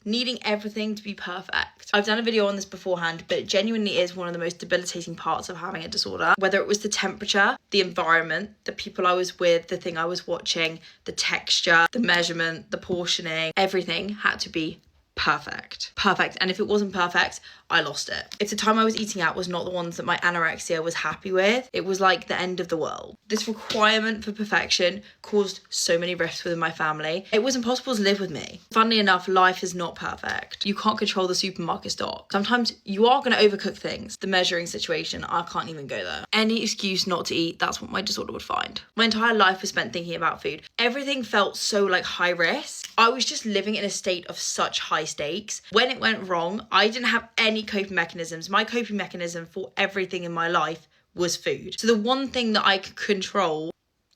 needing everything to be perfect. I've done a video on this beforehand, but it genuinely is one of the most debilitating parts of having a disorder. Whether it was the temperature, the environment, the people I was with, the thing I was watching, the texture, the measurement, the portioning, everything had to be perfect. And if it wasn't perfect, I lost it. If the time I was eating out was not the ones that my anorexia was happy with, it was like the end of the world. This requirement for perfection caused so many rifts within my family. It was impossible to live with me. Funnily enough, life is not perfect. You can't control the supermarket stock. Sometimes you are going to overcook things. The measuring situation, I can't even go there. Any excuse not to eat, that's what my disorder would find. My entire life was spent thinking about food. Everything felt so like high risk. I was just living in a state of such high stakes. When it went wrong, I didn't have any coping mechanisms. My coping mechanism for everything in my life was food. So the one thing that I could control,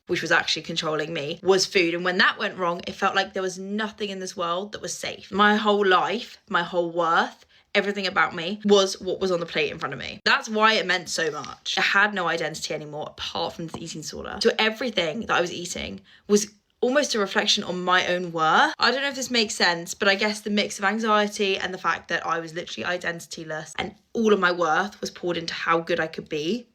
which was actually controlling me, was food. And when that went wrong, it felt like there was nothing in this world that was safe. My whole life, my whole worth, everything about me was what was on the plate in front of me. That's why it meant so much. I had no identity anymore apart from the eating disorder. So everything that I was eating was almost a reflection on my own worth. I don't know if this makes sense, but I guess the mix of anxiety and the fact that I was literally identityless and all of my worth was poured into how good I could be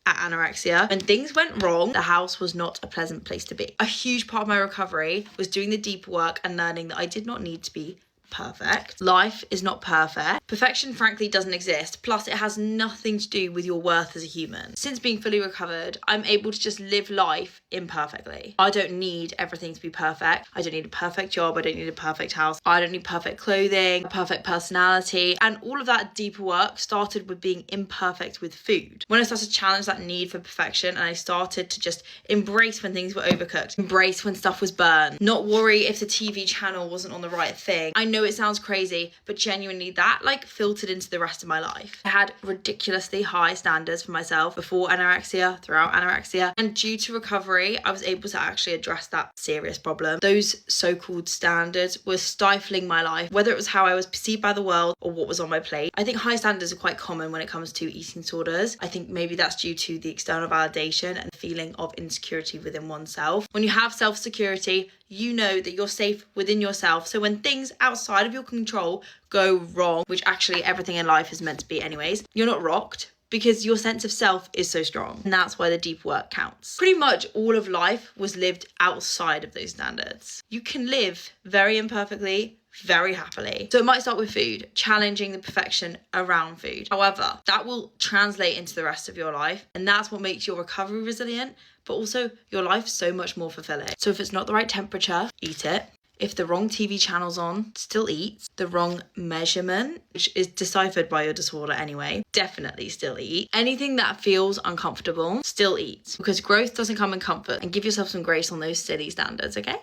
at anorexia. When things went wrong, the house was not a pleasant place to be. A huge part of my recovery was doing the deep work and learning that I did not need to be perfect. Life is not perfect. Perfection, frankly, doesn't exist. Plus, it has nothing to do with your worth as a human. Since being fully recovered, I'm able to just live life imperfectly. I don't need everything to be perfect. I don't need a perfect job. I don't need a perfect house. I don't need perfect clothing, a perfect personality. And all of that deeper work started with being imperfect with food. When I started to challenge that need for perfection and I started to just embrace when things were overcooked, embrace when stuff was burned, not worry if the TV channel wasn't on the right thing. I know it sounds crazy, but genuinely that like filtered into the rest of my life. I had ridiculously high standards for myself before anorexia, throughout anorexia, and due to recovery, I was able to actually address that serious problem. Those so-called standards were stifling my life, whether it was how I was perceived by the world or what was on my plate. I think high standards are quite common when it comes to eating disorders. I think maybe that's due to the external validation and the feeling of insecurity within oneself. When you have self-security, you know that you're safe within yourself. So when things outside of your control go wrong, which actually everything in life is meant to be anyways, you're not rocked because your sense of self is so strong. And that's why the deep work counts. Pretty much all of life was lived outside of those standards. You can live very imperfectly, very happily. So it might start with food, challenging the perfection around food. However, that will translate into the rest of your life. And that's what makes your recovery resilient, but also your life so much more fulfilling. So if it's not the right temperature, eat it. If the wrong TV channel's on, still eat. The wrong measurement, which is deciphered by your disorder anyway, definitely still eat. Anything that feels uncomfortable, still eat. Because growth doesn't come in comfort, and give yourself some grace on those silly standards, okay?